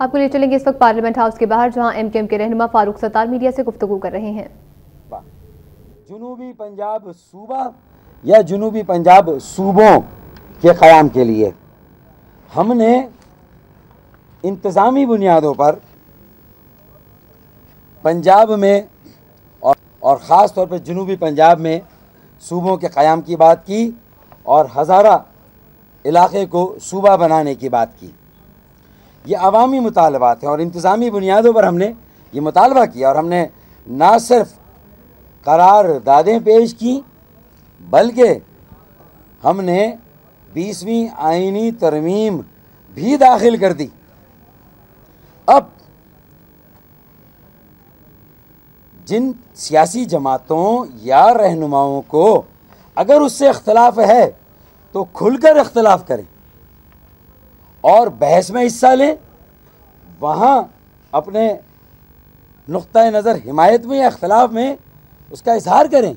आपको ले चलेंगे इस वक्त पार्लियामेंट हाउस के बाहर, जहां एमकेएम के रहनुमा फारूक सत्तार मीडिया से गुफ्तगू कर रहे हैं। जुनूबी पंजाब सूबा या जुनूबी पंजाब सूबों के क़याम के लिए हमने इंतज़ामी बुनियादों पर पंजाब में और ख़ास तौर पर जुनूबी पंजाब में सूबों के क़याम की बात की और हज़ारा इलाक़े को सूबा बनाने की बात की। ये अवामी मुतालबात हैं और इंतज़ामी बुनियादों पर हमने ये मुतालबा किया और हमने ना सिर्फ करारदादें पेश की बल्कि हमने 20वीं आइनी तरमीम भी दाखिल कर दी। अब जिन सियासी जमातों या रहनुमाओं को अगर उससे इख्तलाफ है तो खुलकर इख्तलाफ करें और बहस में हिस्सा लें, वहाँ अपने नुक्ता नज़र हिमायत में या इख्तलाफ में उसका इजहार करें,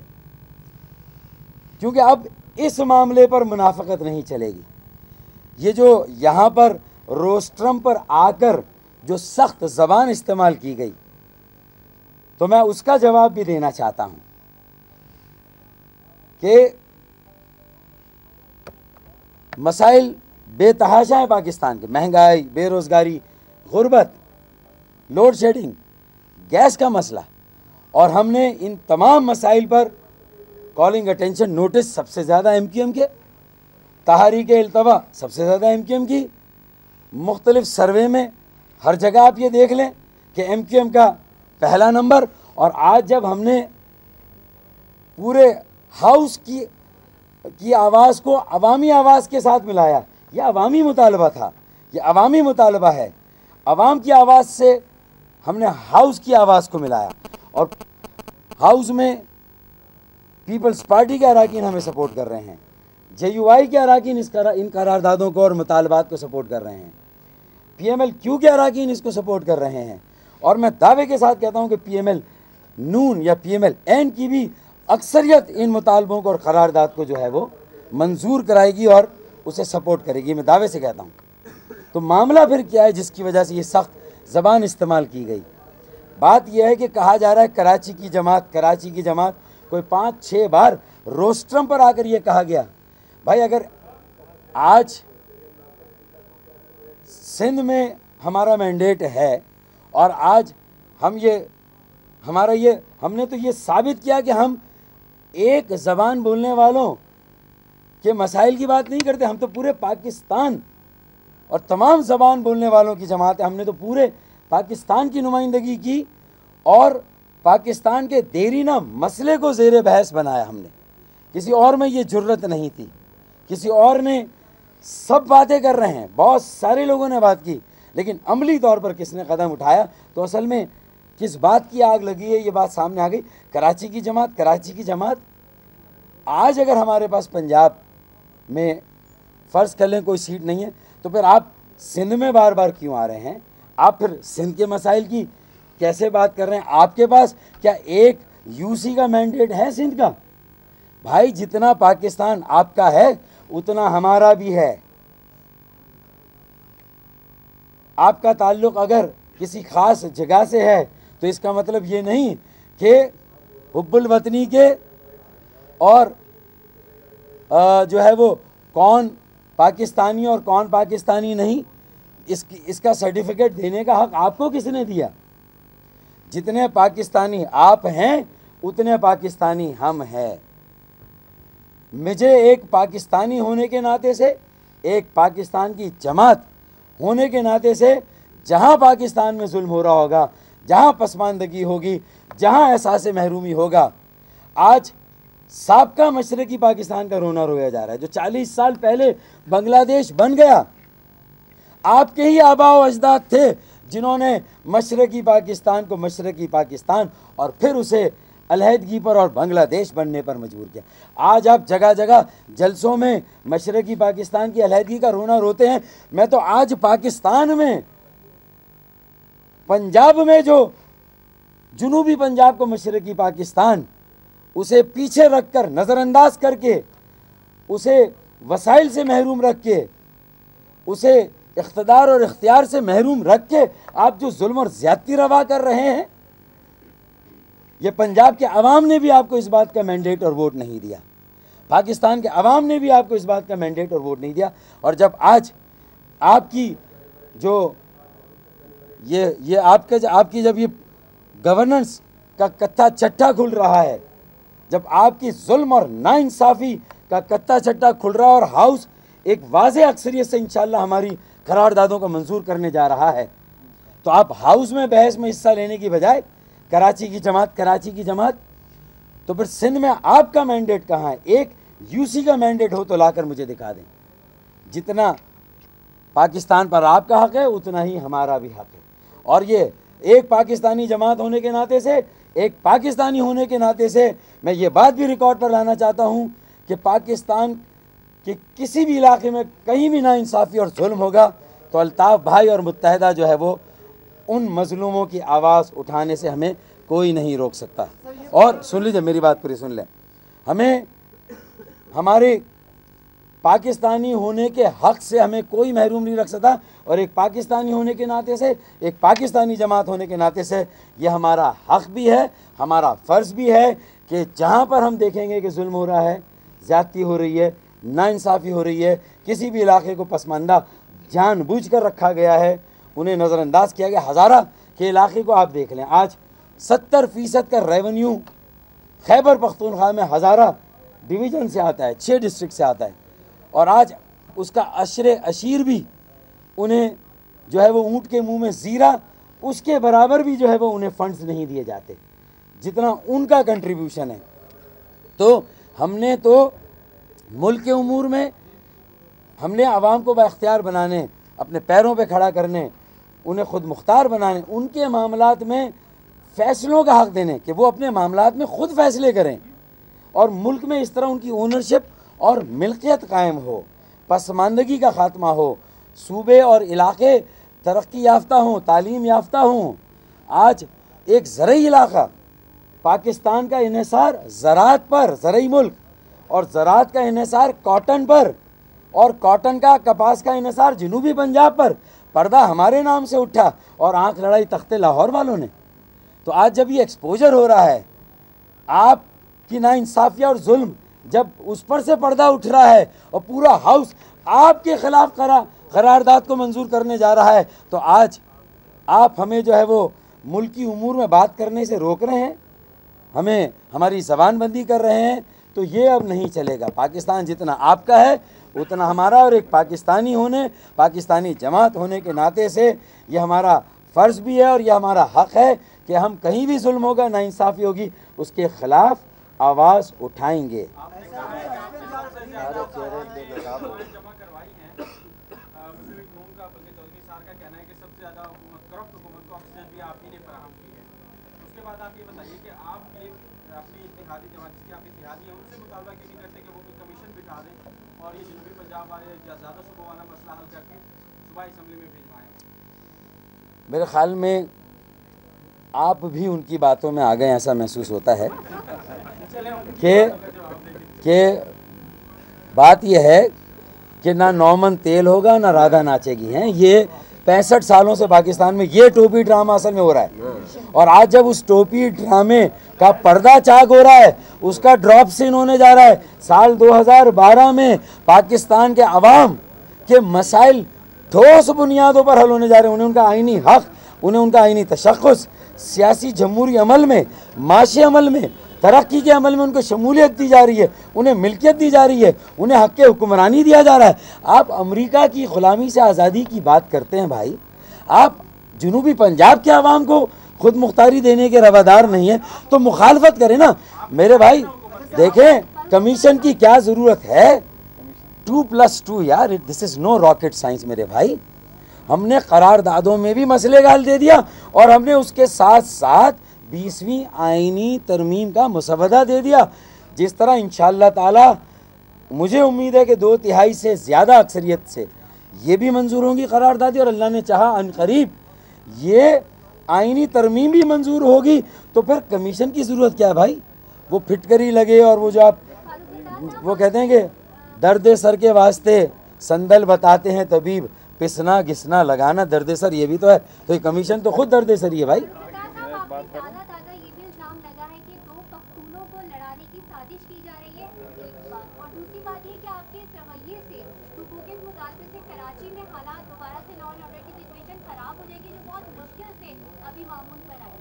क्योंकि अब इस मामले पर मुनाफकत नहीं चलेगी। ये जो यहाँ पर रोस्ट्रम पर आकर जो सख्त ज़बान इस्तेमाल की गई, तो मैं उसका जवाब भी देना चाहता हूँ कि मसाइल बेतहाशा है पाकिस्तान के, महंगाई, बेरोज़गारी, गुर्बत, लोड शेडिंग, गैस का मसला, और हमने इन तमाम मसाइल पर कॉलिंग अटेंशन नोटिस सबसे ज़्यादा एमक्यूएम के, तहरीक इल्तवा सबसे ज़्यादा एमक्यूएम की, मुख्तलिफ सर्वे में हर जगह आप ये देख लें कि एमक्यूएम का पहला नंबर। और आज जब हमने पूरे हाउस की आवाज़ को अवामी आवाज़ के साथ मिलाया, यह अवामी मुतालबा था, यह अवामी मुतालबा है, अवाम की आवाज़ से हमने हाउस की आवाज़ को मिलाया और हाउस में पीपल्स पार्टी के अराकीन हमें सपोर्ट कर रहे हैं, JUI के अराकीन इन करारदादों को और मुतालबात को सपोर्ट कर रहे हैं, PMLQ के अराकीन इसको सपोर्ट कर रहे हैं। और मैं दावे के साथ कहता हूं कि PML नून या PMLN की भी अक्सरियत इन मुतालबों को और करारदाद को जो है वो मंजूर कराएगी और उसे सपोर्ट करेगी, मैं दावे से कहता हूं। तो मामला फिर क्या है जिसकी वजह से ये सख्त ज़बान इस्तेमाल की गई? बात यह है कि कहा जा रहा है कराची की जमात कोई 5-6 बार रोस्ट्रम पर आकर ये कहा गया। भाई, अगर आज सिंध में हमारा मैंडेट है और आज हमने तो ये साबित किया कि हम एक ज़बान बोलने वालों के मसाइल की बात नहीं करते, हम तो पूरे पाकिस्तान और तमाम ज़बान बोलने वालों की जमात है। हमने तो पूरे पाकिस्तान की नुमाइंदगी की और पाकिस्तान के देरीना मसले को ज़ेरे बहस बनाया हमने। किसी और में ये जुर्रत नहीं थी, किसी और ने सब बातें कर रहे हैं, बहुत सारे लोगों ने बात की, लेकिन अमली तौर पर किसने कदम उठाया तो असल में किस बात की आग लगी है ये बात सामने आ गई। कराची की जमात आज अगर हमारे पास पंजाब में फ़र्ज़ कर लें कोई सीट नहीं है, तो फिर आप सिंध में बार बार क्यों आ रहे हैं? आप फिर सिंध के मसाइल की कैसे बात कर रहे हैं? आपके पास क्या एक UC का मैंडेट है सिंध का? भाई, जितना पाकिस्तान आपका है उतना हमारा भी है। आपका ताल्लुक़ अगर किसी ख़ास जगह से है तो इसका मतलब ये नहीं कि हुब्बुल वतनी के और जो है वो कौन पाकिस्तानी और कौन पाकिस्तानी नहीं, इसका सर्टिफिकेट देने का हक़ आपको किसने दिया? जितने पाकिस्तानी आप हैं उतने पाकिस्तानी हम हैं। मुझे एक पाकिस्तानी होने के नाते से, एक पाकिस्तान की जमात होने के नाते से, जहाँ पाकिस्तान में जुल्म हो रहा होगा, जहाँ पसमानदगी होगी, जहाँ एहसास महरूमी होगा, आज साबका मशरकी पाकिस्तान का रोना रोया जा रहा है। जो 40 साल पहले बांग्लादेश बन गया, आपके ही आबा व अजदाद थे जिन्होंने मशरकी पाकिस्तान को मशरकी पाकिस्तान और फिर उसे अलहदगी पर और बांग्लादेश बनने पर मजबूर किया। आज आप जगह जगह जलसों में मशरकी पाकिस्तान की अलहदगी का रोना रोते हैं। मैं तो आज पाकिस्तान में, पंजाब में, जो जुनूबी पंजाब को मशरकी पाकिस्तान, उसे पीछे रखकर, नज़रअंदाज करके, उसे वसाइल से महरूम रख के, उसे इख्तिदार और इख्तियार से महरूम रख के आप जो जुल्म और ज़्यादती रवा कर रहे हैं, ये पंजाब के अवाम ने भी आपको इस बात का मैंडेट और वोट नहीं दिया, पाकिस्तान के अवाम ने भी आपको इस बात का मैंडेट और वोट नहीं दिया। और जब आज आपकी जो ये आपकी जब ये गवर्नेंस का कत्था चट्टा खुल रहा है, जब आपकी जुल्म और नाइंसाफ़ी का कत्ता चट्टा खुल रहा है और हाउस एक वाज़े अक्सरियत से इंशाअल्लाह हमारी करारदादों को मंजूर करने जा रहा है, तो आप हाउस में बहस में हिस्सा लेने की बजाय कराची की जमात, तो फिर सिंध में आपका मैंडेट कहाँ है? एक यूसी का मैंडेट हो तो लाकर मुझे दिखा दें। जितना पाकिस्तान पर आपका हक है उतना ही हमारा भी हक है। और ये एक पाकिस्तानी जमात होने के नाते से, एक पाकिस्तानी होने के नाते से मैं ये बात भी रिकॉर्ड पर लाना चाहता हूँ कि पाकिस्तान के किसी भी इलाके में कहीं भी नाइंसाफ़ी और जुल्म होगा तो अल्ताफ़ भाई और मुत्तहिदा जो है वो उन मज़लूमों की आवाज़ उठाने से हमें कोई नहीं रोक सकता। और सुन लीजिए, मेरी बात पूरी सुन लें, हमें हमारे पाकिस्तानी होने के हक़ से हमें कोई महरूम नहीं रख सकता। और एक पाकिस्तानी होने के नाते से, एक पाकिस्तानी जमात होने के नाते से ये हमारा हक़ भी है, हमारा फ़र्ज़ भी है कि जहाँ पर हम देखेंगे कि जुल्म हो रहा है, ज़्यादती हो रही है, नाइंसाफ़ी हो रही है, किसी भी इलाके को पसमानदा जानबूझकर रखा गया है, उन्हें नज़रअंदाज किया गया। हज़ारा के इलाके को आप देख लें, आज 70% का रेवेन्यू खैबर पख्तूनख्वा में हज़ारा डिवीज़न से आता है, 6 डिस्ट्रिक्ट से आता है, और आज उसका अशरे अशीर भी उन्हें जो है वो ऊँट के मुंह में ज़ीरा, उसके बराबर भी जो है वो उन्हें फंड्स नहीं दिए जाते जितना उनका कंट्रीब्यूशन है। तो हमने तो मुल्क के उमूर में हमने आवाम को बाख्तियार बनाने, अपने पैरों पे खड़ा करने, उन्हें ख़ुद मुख्तार बनाने, उनके मामलात में फ़ैसलों का हक़ देने कि वो अपने मामलात में ख़ुद फ़ैसले करें और मुल्क में इस तरह उनकी ओनरशिप और मिल्कियत कायम हो, पसमानदगी का ख़ात्मा हो, सूबे और इलाके तरक्की याफ्ता हों, तालीम याफ्ता हों। आज एक ज़रई इलाका, पाकिस्तान का इन्हिसार ज़राअत पर, ज़रई मुल्क, और ज़राअत का इन्हिसार कॉटन पर, और कॉटन का कपास का इन्हिसार जनूबी पंजाब पर, पर्दा हमारे नाम से उठा और आंख लड़ाई तख्ते लाहौर वालों ने। तो आज जब ये एक्सपोजर हो रहा है, आपकी नाइंसाफ़िया और जुल्म जब उस पर से पर्दा उठ रहा है और पूरा हाउस आपके ख़िलाफ़ करारदाद को मंजूर करने जा रहा है, तो आज आप हमें जो है वो मुल्की उमूर में बात करने से रोक रहे हैं, हमें हमारी ज़बानबंदी कर रहे हैं। तो ये अब नहीं चलेगा। पाकिस्तान जितना आपका है उतना हमारा, और एक पाकिस्तानी होने, पाकिस्तानी जमात होने के नाते से ये हमारा फ़र्ज़ भी है और यह हमारा हक़ है कि हम कहीं भी जुल्म होगा, नाइंसाफ़ी होगी, उसके ख़िलाफ़ आवाज़ उठाएंगे। बाद आप ये बताइए कि आप ये अपनी इत्तेहादी जमात जिसकी आप इत्तेहादी है उनसे मुतालबा क्यों नहीं करते कि वो कोई कमीशन बिठा दें और ये जनूबी पंजाब वाले ज़्यादा सूबों वाला मसला हल करके सूबाई असम्बली में भिजवाएं? मेरे ख्याल में आप भी उनकी बातों में आ गए, ऐसा महसूस होता है कि बात यह है कि ना नौमन तेल होगा ना राधा नाचेगी। हैं ये 65 सालों से पाकिस्तान में ये टोपी ड्रामा असल में हो रहा है, और आज जब उस टोपी ड्रामे का पर्दा चाक हो रहा है, उसका ड्रॉप सीन होने जा रहा है। साल 2012 में पाकिस्तान के अवाम के मसाइल ठोस बुनियादों पर हल होने जा रहे हैं। उन्हें उनका आइनी हक़, उन्हें उनका आइनी तशख़्ख़ुस, सियासी जमहूरी अमल में, माशी अमल में, तरक्की के अमल में उनको शमूलियत दी जा रही है, उन्हें मिल्कियत दी जा रही है, उन्हें हक़ हुक्मरानी दिया जा रहा है। आप अमेरिका की ग़ुलामी से आज़ादी की बात करते हैं भाई, आप जनूबी पंजाब के अवाम को खुद मुख्तारी देने के रवादार नहीं है तो मुखालफत करें ना मेरे भाई। देखें कमीशन की क्या ज़रूरत है, 2+2 यार, this is no rocket science मेरे भाई। हमने करारदादों में भी मसले गाल दे दिया और हमने उसके साथ साथ 20वीं आइनी तरमीम का मुसवदा दे दिया, जिस तरह इंशाअल्लाह ताला मुझे उम्मीद है कि 2/3 से ज़्यादा अक्सरियत से ये भी मंजूर होंगी करारदादी, और अल्लाह ने चाहा अनकरीब ये आइनी तरमीम भी मंजूर होगी। तो फिर कमीशन की ज़रूरत क्या है भाई? वो फिटकरी लगे और वो जो आप वो कहते हैं कि दर्द सर के वास्ते संदल बताते हैं तबीब, पिसना घिसना लगाना दर्द-ए-सर ये भी तो है, तो ये कमीशन तो खुद दर्द-ए-सर ही है भाई। ताज़ा ये भी इल्जाम लगा है कि दो पख्तूनों को लड़ाने की साजिश की जा रही है, एक बात, और दूसरी बात ये कि आपके इस रवैये से हुकूक के मुतालबे से कराची में हालात दोबारा से लॉ एंड ऑर्डर की सिचुएशन खराब हो जाएगी, जो बहुत मुश्किल से अभी मामूल पर आई।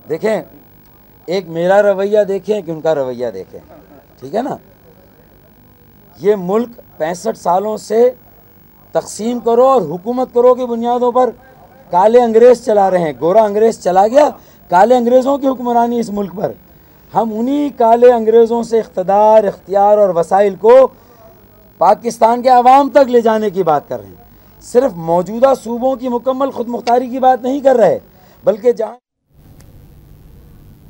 देखें, एक मेरा रवैया देखें कि उनका रवैया देखें, ठीक है ना। ये मुल्क 65 सालों से तकसीम करो और हुकूमत करो की बुनियादों पर काले अंग्रेज़ चला रहे हैं। गोरा अंग्रेज़ चला गया, काले अंग्रेज़ों की हुक्मरानी इस मुल्क पर। हम उन्हीं काले अंग्रेज़ों से इख्तियार, इख्तियार और वसाइल को पाकिस्तान के अवाम तक ले जाने की बात कर रहे हैं। सिर्फ मौजूदा सूबों की मुकम्मल खुद मुख्तारी की बात नहीं कर रहे, बल्कि जहाँ